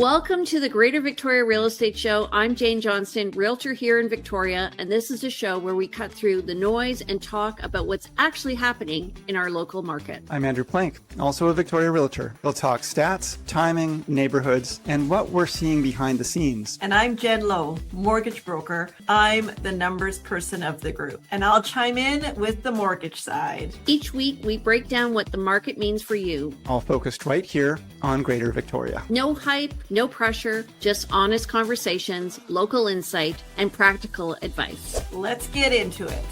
Welcome to the Greater Victoria Real Estate Show. I'm Jane Johnston, realtor here in Victoria, and this is a show where we cut through the noise and talk about what's actually happening in our local market. I'm Andrew Plank, also a Victoria realtor. We'll talk stats, timing, neighborhoods, and what we're seeing behind the scenes. And I'm Jen Lowe, mortgage broker. I'm the numbers person of the group, and I'll chime in with the mortgage side. Each week, we break down what the market means for you. All focused right here on Greater Victoria. No hype, no pressure, just honest conversations, local insight, and practical advice. Let's get into it.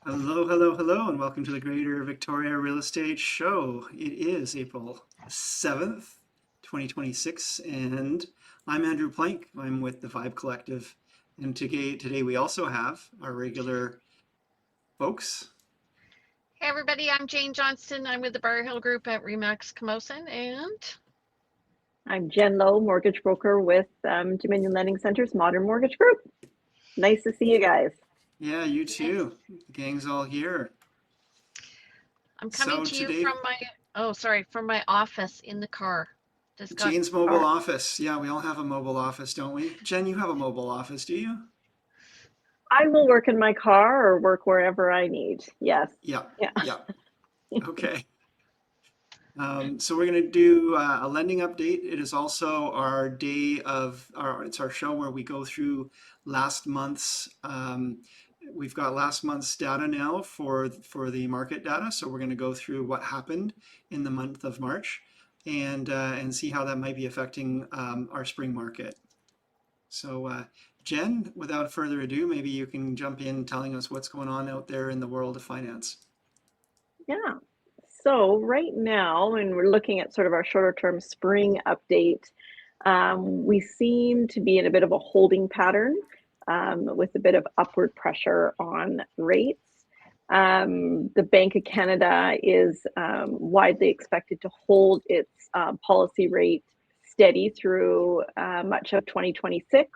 Hello, and welcome to the Greater Victoria Real Estate Show. It is April 7th, 2026, and I'm Andrew Plank. I'm with the Vibe Collective, and today we also have our regular folks. Hey everybody, I'm Jane Johnston. I'm with the Bar Hill Group at Remax Camosun, and I'm Jen Lowe, mortgage broker with Dominion Lending Center's Modern Mortgage Group. Nice to see you guys. Yeah, you too. The gang's all here. I'm coming to you from my office in the car. Jane's mobile office. Yeah, we all have a mobile office, don't we? Jen, you have a mobile office, do you? I will work in my car or work wherever I need. Yes. Yeah. Okay. So we're going to do a lending update. It is also our it's our show where we go through last month's, we've got last month's data now for the market data. So we're going to go through what happened in the month of March and see how that might be affecting our spring market. So Jen, without further ado, maybe you can jump in telling us what's going on out there in the world of finance. Yeah. So right now, when we're looking at sort of our shorter term spring update, we seem to be in a bit of a holding pattern with a bit of upward pressure on rates. The Bank of Canada is widely expected to hold its policy rate steady through much of 2026.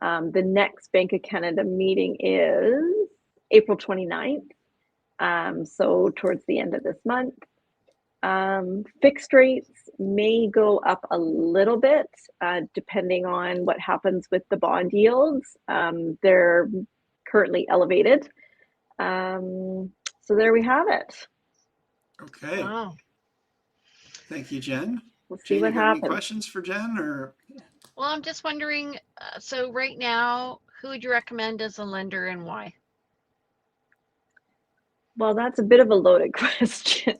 The next Bank of Canada meeting is April 29th, so towards the end of this month. Fixed rates may go up a little bit depending on what happens with the bond yields. They're currently elevated. So there we have it. Okay. Wow. Thank you, Jen. We'll see Jane, what you got any happens. questions for Jen or? Well, I'm just wondering, so right now, who would you recommend as a lender and why? Well, that's a bit of a loaded question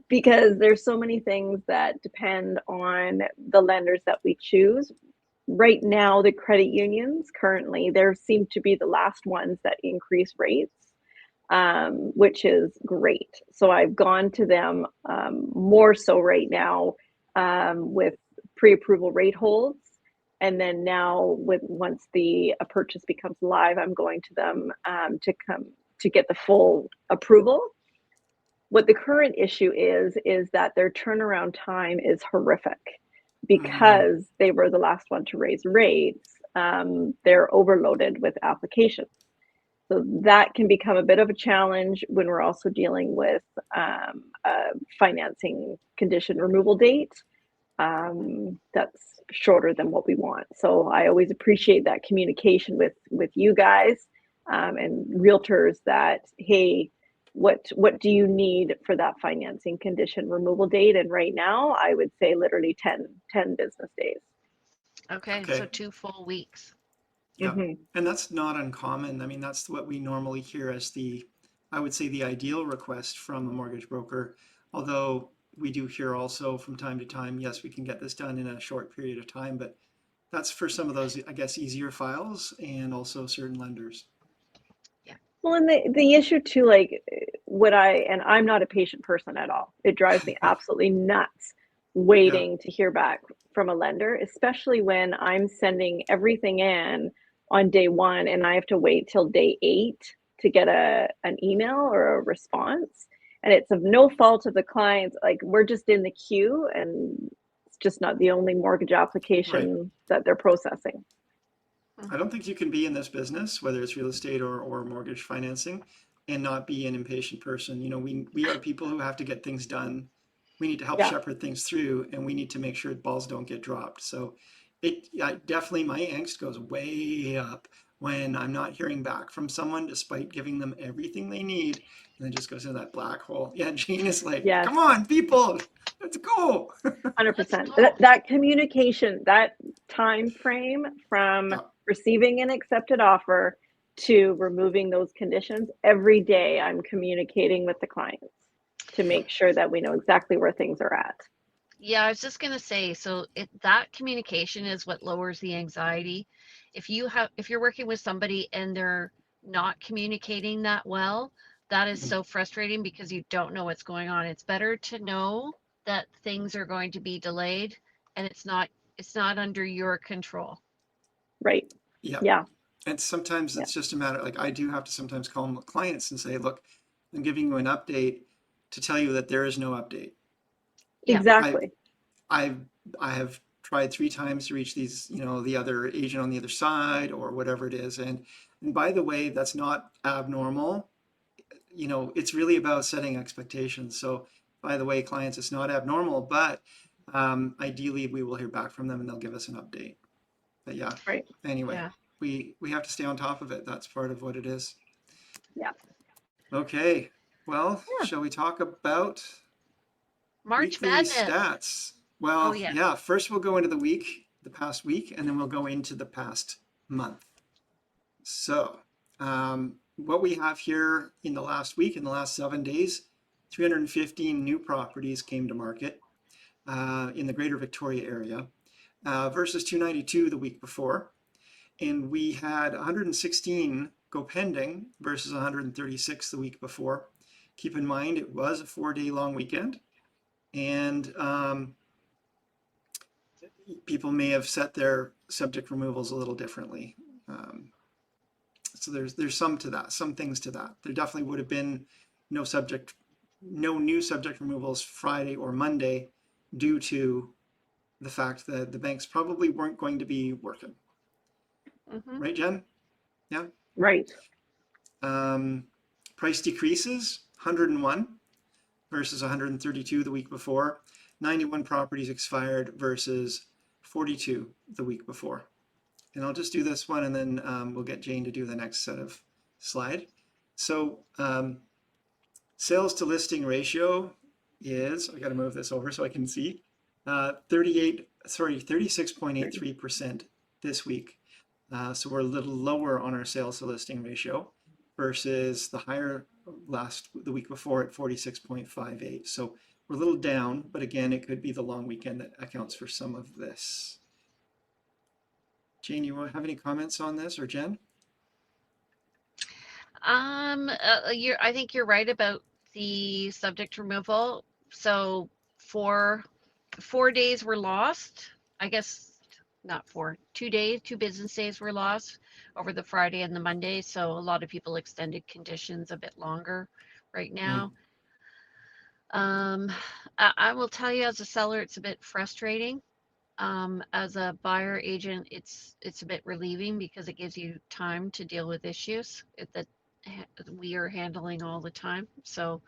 because there's so many things that depend on the lenders that we choose. Right now, the credit unions currently, there seem to be the last ones that increase rates, which is great. So I've gone to them more so right now with pre-approval rate holds. And then now once a purchase becomes live, I'm going to them to get the full approval. What the current issue is that their turnaround time is horrific because they were the last one to raise rates. They're overloaded with applications. So that can become a bit of a challenge when we're also dealing with a financing condition removal date. That's shorter than what we want. So I always appreciate that communication with you guys and realtors that, hey, what do you need for that financing condition removal date? And right now, I would say literally 10 business days. Okay. So 2 full weeks. Yeah, Mm-hmm. and that's not uncommon. I mean, that's what we normally hear as I would say the ideal request from a mortgage broker. Although we do hear also from time to time, yes, we can get this done in a short period of time, but that's for some of those, I guess, easier files and also certain lenders. Yeah. Well, and the issue too, like I'm not a patient person at all. It drives me absolutely nuts waiting to hear back from a lender, especially when I'm sending everything in on day 1 and I have to wait till day 8 to get an email or a response. And it's of no fault of the clients. Like, we're just in the queue and it's just not the only mortgage application that they're processing. I don't think you can be in this business, whether it's real estate or mortgage financing, and not be an impatient person. You know, we are people who have to get things done We need to help Yeah. shepherd things through, and we need to make sure balls don't get dropped. So definitely my angst goes way up when I'm not hearing back from someone despite giving them everything they need, and then just goes into that black hole. Yeah, Jane is like, Yes. come on, people, let's go. 100%. Let's go. That communication, that time frame from Yeah. receiving an accepted offer to removing those conditions, every day I'm communicating with the clients to make sure that we know exactly where things are at. Yeah, I was just gonna say, so that communication is what lowers the anxiety. If you're working with somebody and they're not communicating that well, that is so frustrating because you don't know what's going on. It's better to know that things are going to be delayed and it's not under your control. Right. Yeah. Yeah. And sometimes it's just a matter, like I do have to sometimes call clients and say, look, I'm giving you an update to tell you that there is no update. Yeah. Exactly. I have tried 3 times to reach these, the other agent on the other side or whatever it is. And by the way, that's not abnormal. It's really about setting expectations. So by the way, clients, it's not abnormal, but ideally we will hear back from them and they'll give us an update. But yeah, Right. anyway, Yeah. we have to stay on top of it. That's part of what it is. Yeah. Okay. Well, Yeah. shall we talk about March weekly Madness. stats? Well, Oh, yeah. yeah, first we'll go into the past week, and then we'll go into the past month. So, what we have here in the last week, in the last 7 days, 315 new properties came to market in the Greater Victoria area versus 292 the week before. And we had 116 go pending versus 136 the week before. Keep in mind, it was a 4-day long weekend, and people may have set their subject removals a little differently. So there's some things to that. There definitely would have been no new subject removals Friday or Monday due to the fact that the banks probably weren't going to be working. Mhm. Right, Jen? Yeah. Right. Price decreases, 101 versus 132 the week before. 91 properties expired versus 42 the week before. And I'll just do this one and then we'll get Jane to do the next set of slide. So sales to listing ratio is, I got to move this over so I can see, 36.83% this week. So we're a little lower on our sales to listing ratio versus the higher the week before at 46.58. So we're a little down, but again, it could be the long weekend that accounts for some of this. Jane, you have any comments on this, or Jen? I think you're right about the subject removal. So 4 days were lost. I guess not 4, 2 days, 2 business days were lost over the Friday and the Monday. So a lot of people extended conditions a bit longer right now. I will tell you as a seller, it's a bit frustrating. As a buyer agent, it's a bit relieving because it gives you time to deal with issues that we are handling all the time. So,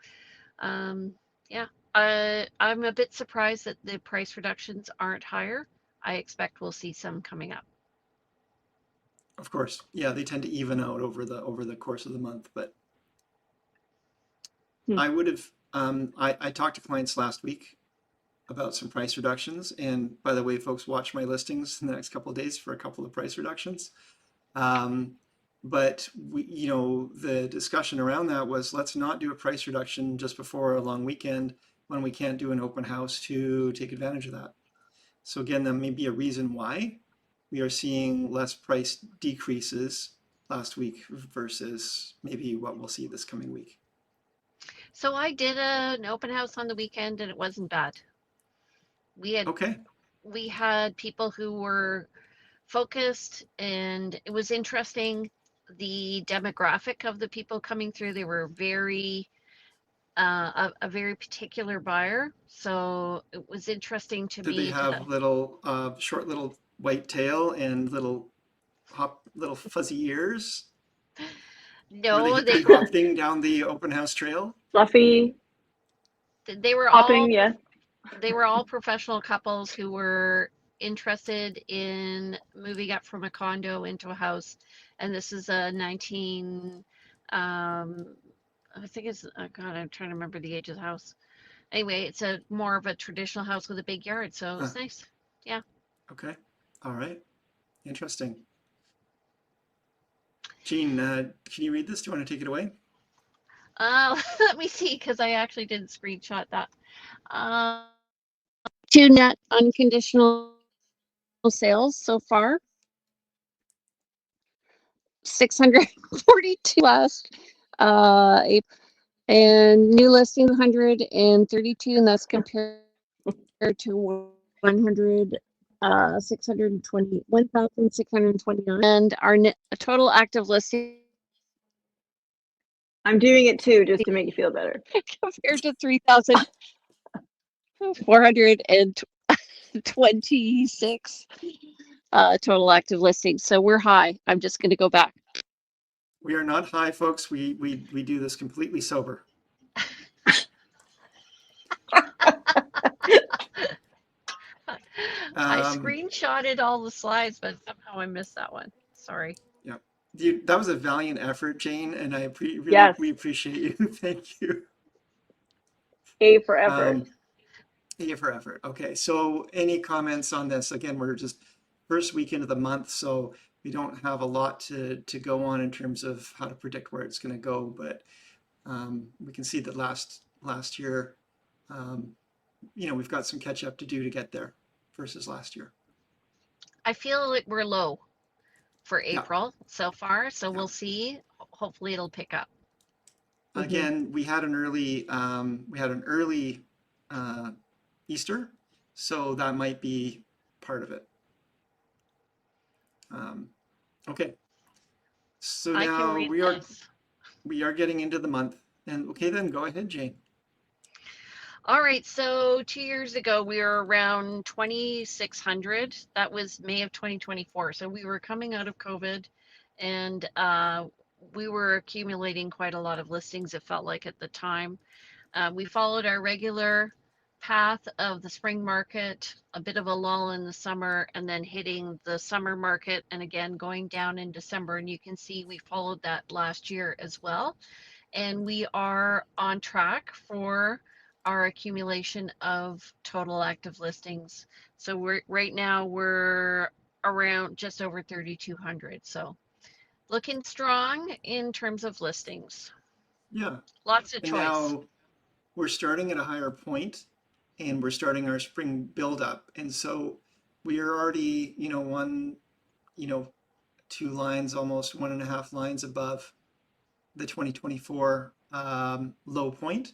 yeah, I'm a bit surprised that the price reductions aren't higher. I expect we'll see some coming up. Of course, yeah, they tend to even out over the course of the month. But I would have, I talked to clients last week about some price reductions. And by the way, folks, watch my listings in the next couple of days for a couple of price reductions. But the discussion around that was, let's not do a price reduction just before a long weekend when we can't do an open house to take advantage of that. So again, that may be a reason why we are seeing less price decreases last week versus maybe what we'll see this coming week. So I did an open house on the weekend and it wasn't bad. We had people who were focused, and it was interesting. The demographic of the people coming through, they were very a very particular buyer. So it was interesting to me. Did they have little short little white tail and little fuzzy ears? No, they hopping down the open house trail. Fluffy. they were Hopping, all yeah. They were all professional couples who were interested in moving up from a condo into a house. And this is a 19, I think it's, oh God, I'm trying to remember the age of the house. Anyway, it's a more of a traditional house with a big yard, so Huh. it's nice. Yeah. Okay. All right. Interesting. Jean, can you read this? Do you want to take it away? Let me see, because I actually didn't screenshot that. Two net unconditional sales so far. 642 last April, and new listing 132, and that's compared to 100 620 1,629, and our total active listing I'm doing it too, just to make you feel better. compared to 3,426 total active listings. So we're high. I'm just going to go back. We are not high, folks. We do this completely sober. I screenshotted all the slides, but somehow I missed that one. Sorry. Yeah, that was a valiant effort, Jane, and we appreciate you. Thank you. A for effort. A for effort. Okay, so any comments on this? Again, we're just first weekend of the month, so we don't have a lot to go on in terms of how to predict where it's going to go, but we can see that last year, we've got some catch up to do to get there versus last year. I feel like we're low for April so far, so we'll see. Hopefully it'll pick up. Again, we had an early Easter, so that might be part of it. Okay, so now we are getting into the month, and okay, then go ahead, Jane. All right, so 2 years ago we were around 2,600. That was May of 2024. So we were coming out of COVID, and we were accumulating quite a lot of listings, it felt like at the time. We followed our regular path of the spring market, a bit of a lull in the summer, and then hitting the summer market, and again going down in December. And you can see we followed that last year as well. And we are on track for our accumulation of total active listings. So right now we're around just over 3,200. So looking strong in terms of listings. Yeah. Lots of and choice. Now we're starting at a higher point, and we're starting our spring buildup. And so we are already, 2 lines, almost 1.5 lines above the 2024 low point.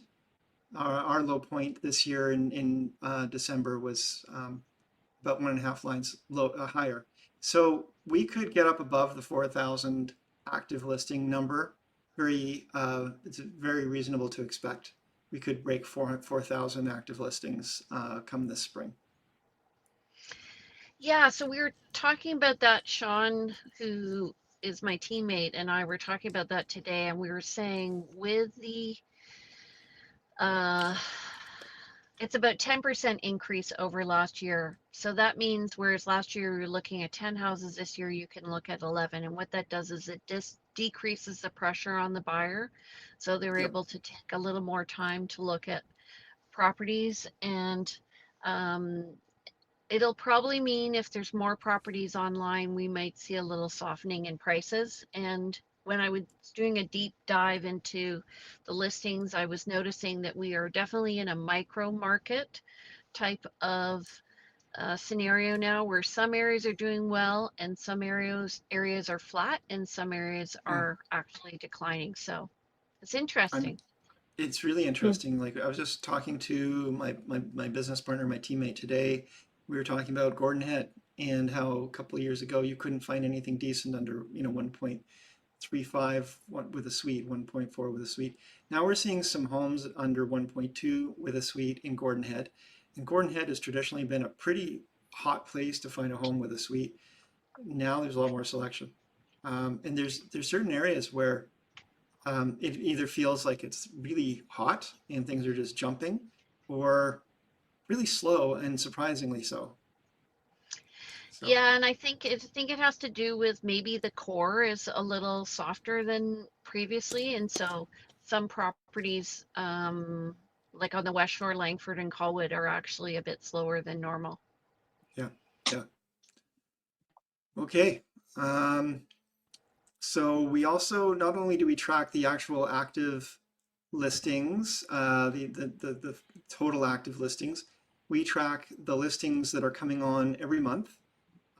Our low point this year in December was about 1.5 lines higher. So we could get up above the 4,000 active listing number. It's very reasonable to expect we could break 4,000 active listings come this spring. Yeah, so we were talking about that. Sean, who is my teammate, and I were talking about that today, and we were saying with the it's about 10% increase over last year. So that means whereas last year you're looking at 10 houses, this year you can look at 11. And what that does is it decreases the pressure on the buyer. So they're able to take a little more time to look at properties, and it'll probably mean if there's more properties online, we might see a little softening in prices. And when I was doing a deep dive into the listings, I was noticing that we are definitely in a micro market type of scenario now, where some areas are doing well and some areas are flat and some areas are actually declining. So it's interesting. It's really interesting. Like I was just talking to my business partner, my teammate today. We were talking about Gordon Head and how a couple of years ago you couldn't find anything decent under 1.35 with a suite, 1.4 with a suite. Now we're seeing some homes under 1.2 with a suite in Gordon Head. And Gordon Head has traditionally been a pretty hot place to find a home with a suite. Now there's a lot more selection. And there's certain areas where it either feels like it's really hot and things are just jumping, or really slow and surprisingly so. Yeah, and I think it has to do with maybe the core is a little softer than previously, and so some properties, like on the West Shore, Langford and Colwood, are actually a bit slower than normal. Yeah, yeah. Okay. So we also, not only do we track the actual active listings, the total active listings, we track the listings that are coming on every month,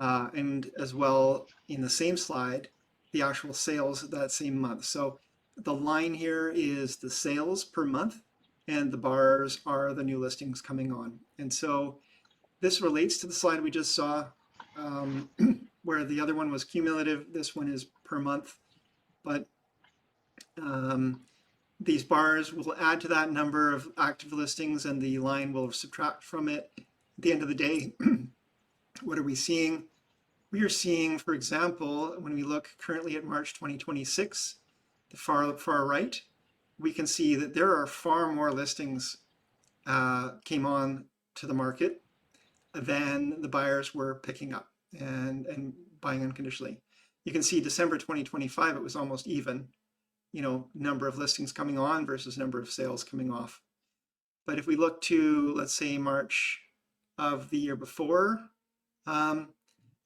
and as well in the same slide, the actual sales that same month. So the line here is the sales per month, and the bars are the new listings coming on. And so this relates to the slide we just saw, where the other one was cumulative. This one is per month, but these bars will add to that number of active listings and the line will subtract from it. At the end of the day, what are we seeing? We are seeing, for example, when we look currently at March 2026, the far right, we can see that there are far more listings came on to the market than the buyers were picking up and buying unconditionally. You can see December 2025, it was almost even, number of listings coming on versus number of sales coming off. But if we look to, let's say, March of the year before,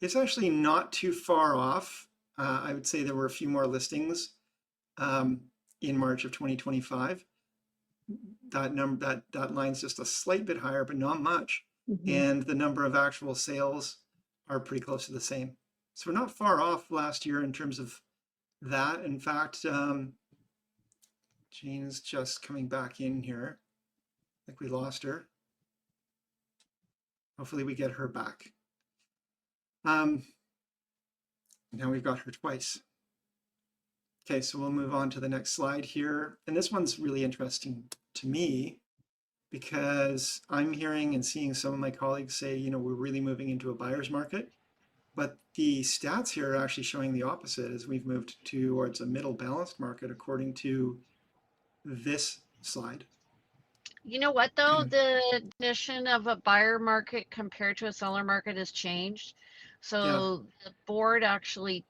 it's actually not too far off. I would say there were a few more listings in March of 2025. That line's just a slight bit higher, but not much. Mm-hmm. And the number of actual sales are pretty close to the same. So we're not far off last year in terms of that. In fact, Jane's just coming back in here. I think we lost her. Hopefully we get her back. Now we've got her twice. Okay, so we'll move on to the next slide here. And this one's really interesting to me because I'm hearing and seeing some of my colleagues say, we're really moving into a buyer's market. But the stats here are actually showing the opposite as we've moved towards a middle balanced market according to this slide. You know what, though? The definition of a buyer market compared to a seller market has changed. So the board actually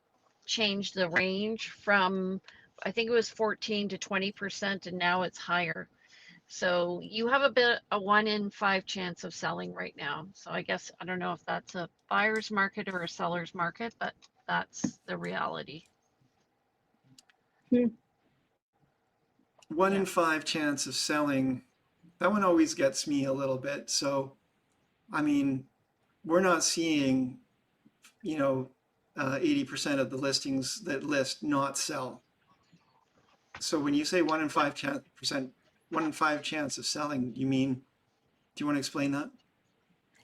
changed the range from, I think it was 14 to 20%, and now it's higher. So you have a 1 in 5 chance of selling right now. So I guess, I don't know if that's a buyer's market or a seller's market, but that's the reality. 1 in 5 chance of selling. That one always gets me a little bit. So, I mean, we're not seeing, 80% of the listings that list not sell. So when you say 1 in 5 chance of selling, do you want to explain that?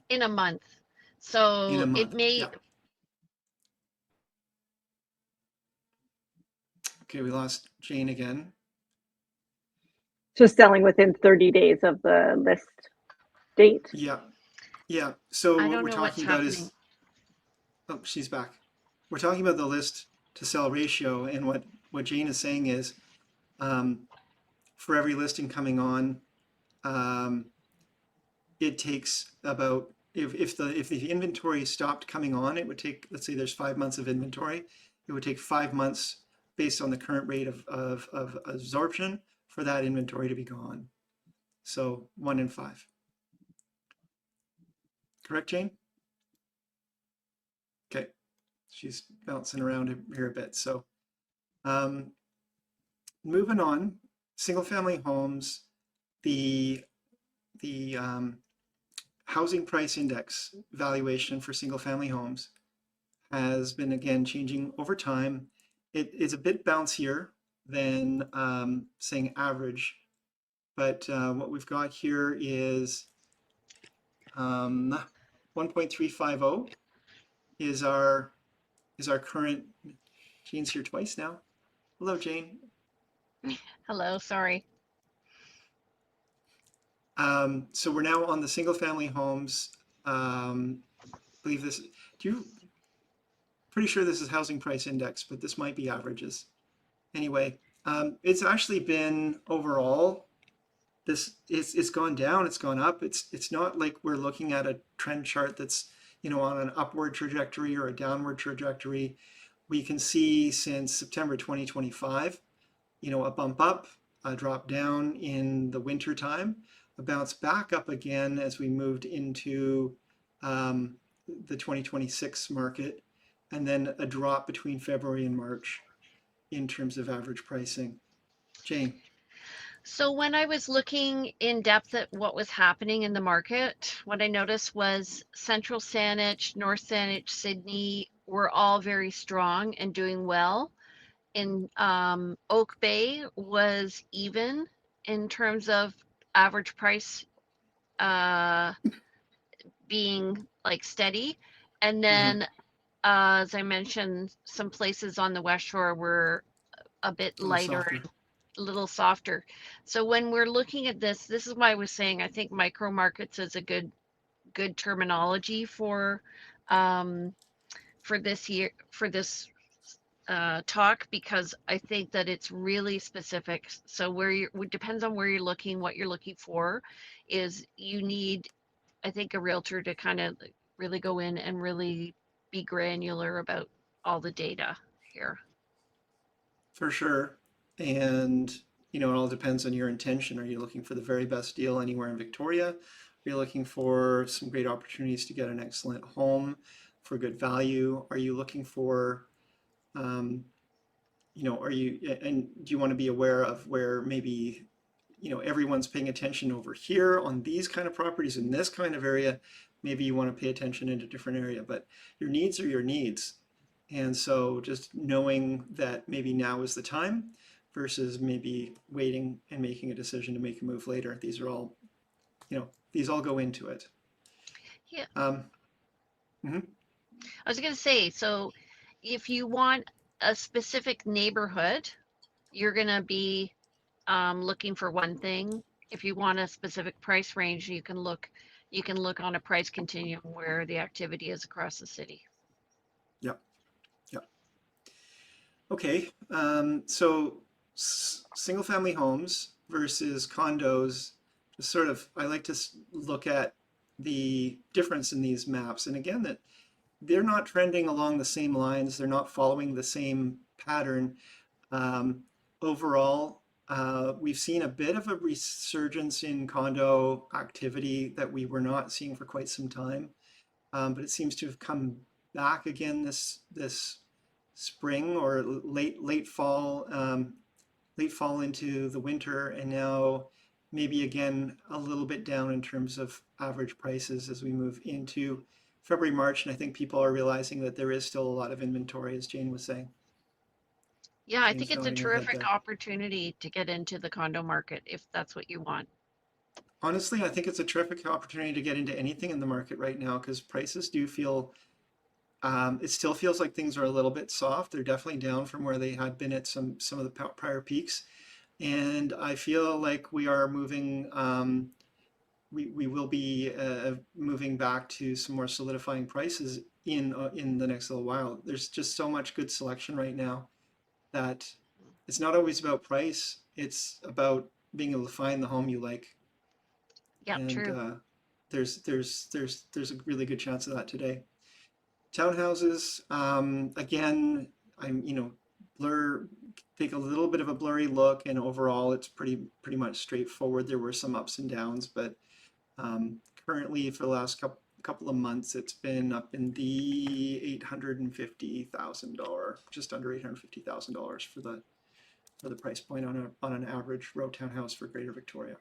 In a month. So in a month. It may. Yeah. Okay, we lost Jane again. So selling within 30 days of the list date? Yeah. Yeah. So what we're talking about is, oh, she's back. We're talking about the list to sell ratio. And what Jane is saying is, for every listing coming on, it takes about, if the inventory stopped coming on, it would take, let's say there's 5 months of inventory, it would take 5 months based on the current rate of absorption for that inventory to be gone. So 1 in 5. Correct, Jane? Okay, she's bouncing around here a bit. So moving on, single family homes, the housing price index valuation for single family homes has been again changing over time. It is a bit bouncier than saying average, but what we've got here is 1.350 is our current. Jane's here twice now. Hello, Jane. Hello, sorry. So we're now on the single family homes. Believe this. Pretty sure this is housing price index, but this might be averages. Anyway, it's actually been overall it's gone down, it's gone up. It's not like we're looking at a trend chart that's, on an upward trajectory or a downward trajectory. We can see since September 2025, a bump up, a drop down in the winter time, a bounce back up again as we moved into the 2026 market, and then a drop between February and March in terms of average pricing. Jane. So when I was looking in depth at what was happening in the market, what I noticed was Central Saanich, North Saanich, Sydney were all very strong and doing well. In Oak Bay was even in terms of average price being like steady. And then, as I mentioned, some places on the West Shore were a bit lighter, a little softer. So when we're looking at this is why I was saying I think micro markets is a good terminology for this year, for this talk, because I think that it's really specific. So it depends on where you're looking, what you're looking for. Is you need, I think, a realtor to kind of really go in and really be granular about all the data here. For sure. And, it all depends on your intention. Are you looking for the very best deal anywhere in Victoria? Are you looking for some great opportunities to get an excellent home for good value? Are you looking for, and do you want to be aware of where maybe, everyone's paying attention over here on these kind of properties in this kind of area? Maybe you want to pay attention in a different area, but your needs are your needs. And so just knowing that maybe now is the time versus maybe waiting and making a decision to make a move later. These are all, these all go into it. Yeah. I was going to say, so if you want a specific neighborhood, you're going to be looking for one thing. If you want a specific price range, you can look on a price continuum where the activity is across the city. Yep. Yep. Okay. So single family homes versus condos, I like to look at the difference in these maps. And again, that they're not trending along the same lines. They're not following the same pattern. Overall, we've seen a bit of a resurgence in condo activity that we were not seeing for quite some time. But it seems to have come back again this spring or late fall into the winter, and now maybe again a little bit down in terms of average prices as we move into February, March. And I think people are realizing that there is still a lot of inventory, as Jane was saying. Yeah, I think it's a terrific opportunity to get into the condo market if that's what you want. Honestly, I think it's a terrific opportunity to get into anything in the market right now, because prices do feel, it still feels like things are a little bit soft. They're definitely down from where they had been at some of the prior peaks. And I feel like we are moving, we will be moving back to some more solidifying prices in the next little while. There's just so much good selection right now that it's not always about price. It's about being able to find the home you like. Yeah, and true. There's a really good chance of that today. Townhouses, again, take a little bit of a blurry look, and overall it's pretty much straightforward. There were some ups and downs, but currently for the last couple of months, it's been up in the $850,000, just under $850,000 for the price point on an average row townhouse for Greater Victoria.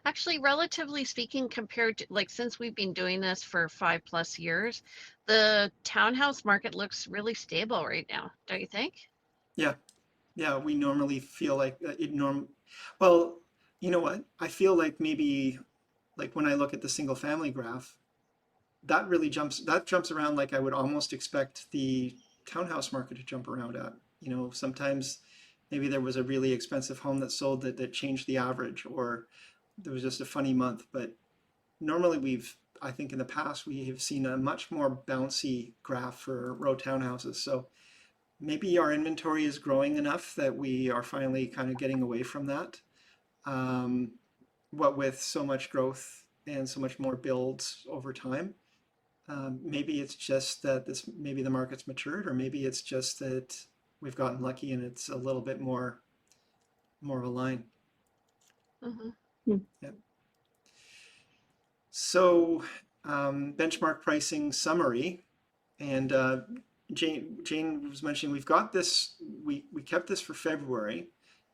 Actually, relatively speaking, compared to, like, since we've been doing this for 5+ years, the townhouse market looks really stable right now, don't you think? Yeah, we normally feel like well, you know what? I feel like maybe, like when I look at the single family graph, that really jumps around like I would almost expect the townhouse market to jump around at. Sometimes maybe there was a really expensive home that sold that changed the average, or there was just a funny month. But normally I think in the past we have seen a much more bouncy graph for row townhouses. So maybe our inventory is growing enough that we are finally kind of getting away from that. what with so much growth and so much more builds over time, maybe it's just that maybe the market's matured, or maybe it's just that we've gotten lucky and it's a little bit more of a line. Mm-hmm. Yeah. So benchmark pricing summary, and Jane was mentioning we've got this. We kept this for February.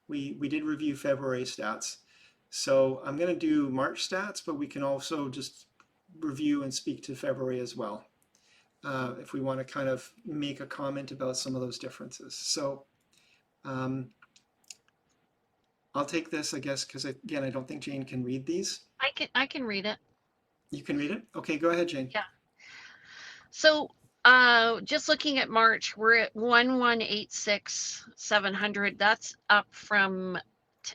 We did review February stats. So I'm going to do March stats, but we can also just review and speak to February as well, if we want to kind of make a comment about some of those differences. So I'll take this, I guess, because again, I don't think Jane can read these. I can read it. You can read it? Okay, go ahead, Jane. Yeah. So just looking at March, we're at 1,186,700. That's up from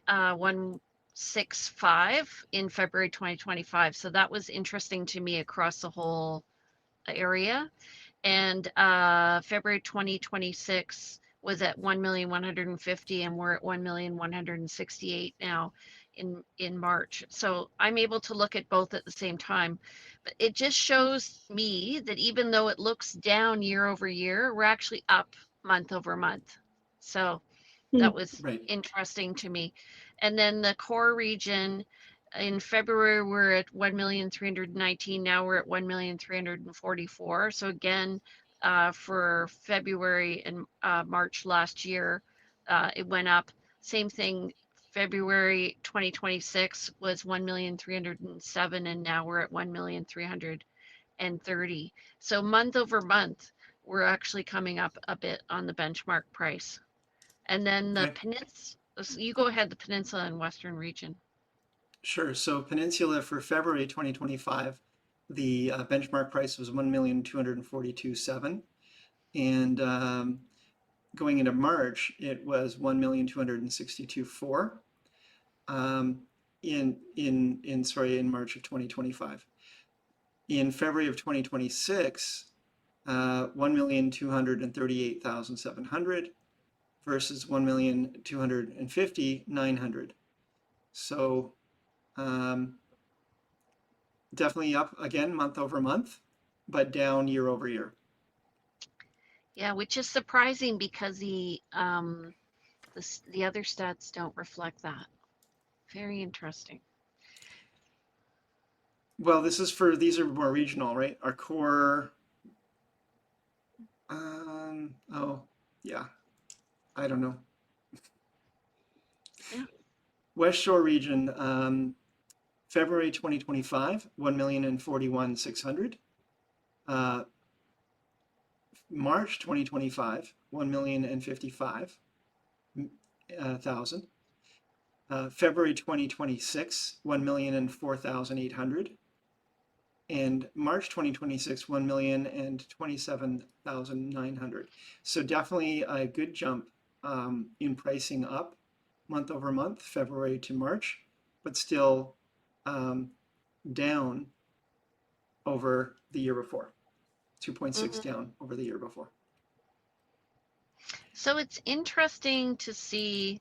165 in February 2025. So that was interesting to me across the whole area. And February 2026 was at 1,150,000, and we're at 1,168,000 now in March. So I'm able to look at both at the same time. But it just shows me that even though it looks down year over year, we're actually up month over month. So that was interesting to me. And then the core region, in February, we're at 1,319,000. Now we're at 1,344,000. So again, for February and March last year, it went up. Same thing, February 2026 was 1,307,000, and now we're at 1,330,000. So month over month, we're actually coming up a bit on the benchmark price. And then the peninsula, you go ahead, the peninsula and western region. Sure. So Peninsula for February 2025, the benchmark price was 1,242,700, and going into March, it was 1,262,400. In March of 2025. In February of 2026, 1,238,700 versus 1,250,900. So definitely up again month over month, but down year over year. Yeah, which is surprising because the other stats don't reflect that. Very interesting. Well, these are more regional, right? Our core. Oh, yeah. I don't know. Yeah. West Shore region, February 2025, 1,041,600. March 2025, 1,055,000. February 2026, 1,004,800. And March 2026, 1,027,900. So definitely a good jump in pricing up month over month, February to March, but still down over the year before, 2.6 down over the year before. So it's interesting to see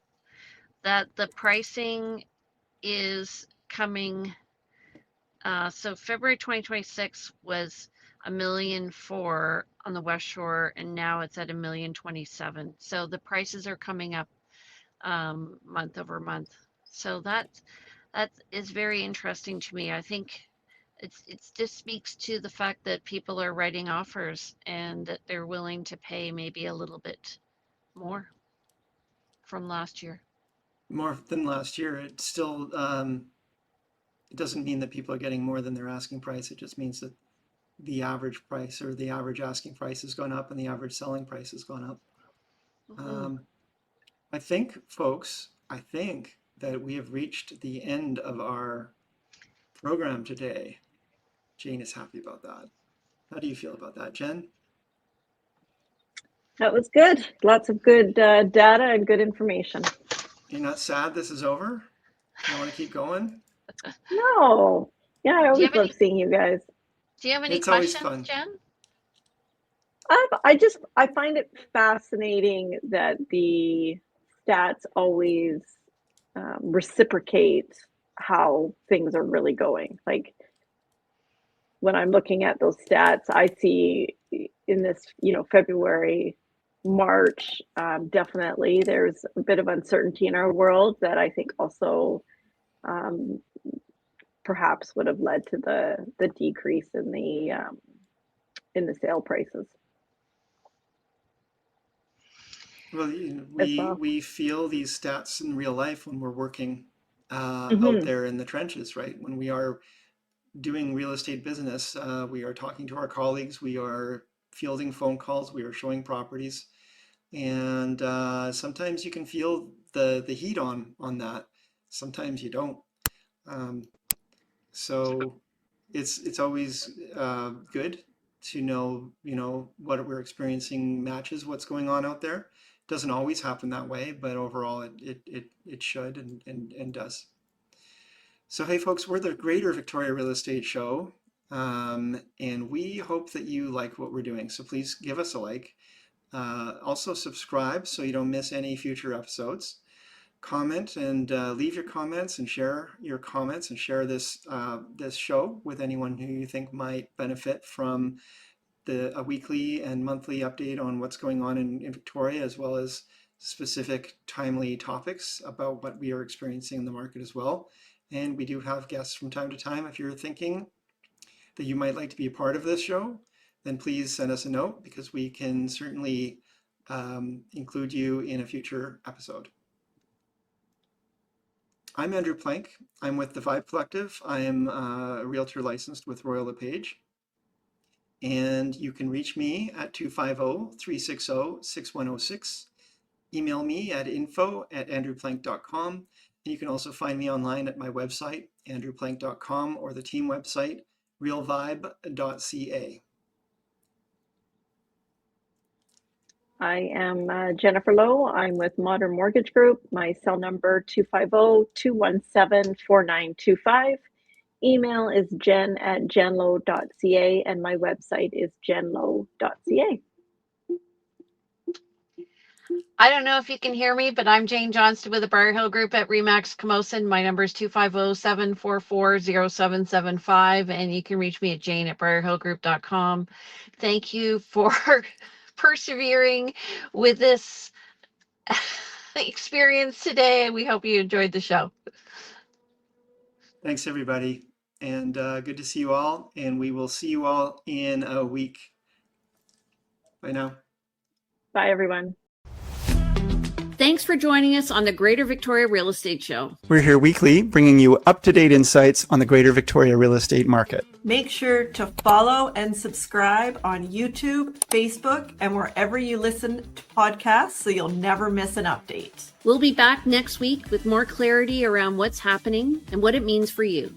that the pricing is coming. So February 2026 was 1,004,000 on the West Shore, and now it's at 1,027,000. So the prices are coming up month over month. So that is very interesting to me. I think it just speaks to the fact that people are writing offers and that they're willing to pay maybe a little bit more from last year. More than last year. It still it doesn't mean that people are getting more than their asking price. It just means that the average price or the average asking price has gone up and the average selling price has gone up. I think, folks, that we have reached the end of our program today. Jane is happy about that. How do you feel about that, Jen? That was good. Lots of good data and good information. You're not sad this is over? You want to keep going? No. Yeah, I always love seeing you guys. Do you have any It's always questions, fun. Jen? I find it fascinating that the stats always reciprocate how things are really going. Like when I'm looking at those stats, I see in this, February, March, definitely there's a bit of uncertainty in our world that I think also perhaps would have led to the decrease in the sale prices. Well, we feel these stats in real life when we're working Mm-hmm. out there in the trenches, right? When we are doing real estate business, we are talking to our colleagues, we are fielding phone calls, we are showing properties, and sometimes you can feel the heat on that. Sometimes you don't. So it's always good to know what we're experiencing matches what's going on out there. Doesn't always happen that way, but overall it should and does. So hey folks, we're the Greater Victoria Real Estate Show, and we hope that you like what we're doing. So please give us a like. Also subscribe so you don't miss any future episodes. Comment and leave your comments and share your comments and share this show with anyone who you think might benefit from a weekly and monthly update on what's going on in Victoria, as well as specific timely topics about what we are experiencing in the market as well. And we do have guests from time to time. If you're thinking that you might like to be a part of this show, then please send us a note, because we can certainly include you in a future episode. I'm Andrew Plank. I'm with the Vibe Collective. I am a realtor licensed with Royal LePage. And you can reach me at 250-360-6106. Email me at info@andrewplank.com. And you can also find me online at my website, andrewplank.com, or the team website, realvibe.ca. I am Jennifer Lowe. I'm with Modern Mortgage Group. My cell number 250-217-4925. Email is jen@jenlowe.ca, and my website is jenlowe.ca. I don't know if you can hear me, but I'm Jane Johnston with the Briar Hill Group at Remax Camosun. My number is 250-744-0775, and you can reach me at jane@briarhillgroup.com. Thank you for persevering with this experience today. We hope you enjoyed the show. Thanks, everybody. And good to see you all. And we will see you all in a week. Bye now. Bye, everyone. Thanks for joining us on the Greater Victoria Real Estate Show. We're here weekly, bringing you up-to-date insights on the Greater Victoria real estate market. Make sure to follow and subscribe on YouTube, Facebook, and wherever you listen to podcasts so you'll never miss an update. We'll be back next week with more clarity around what's happening and what it means for you.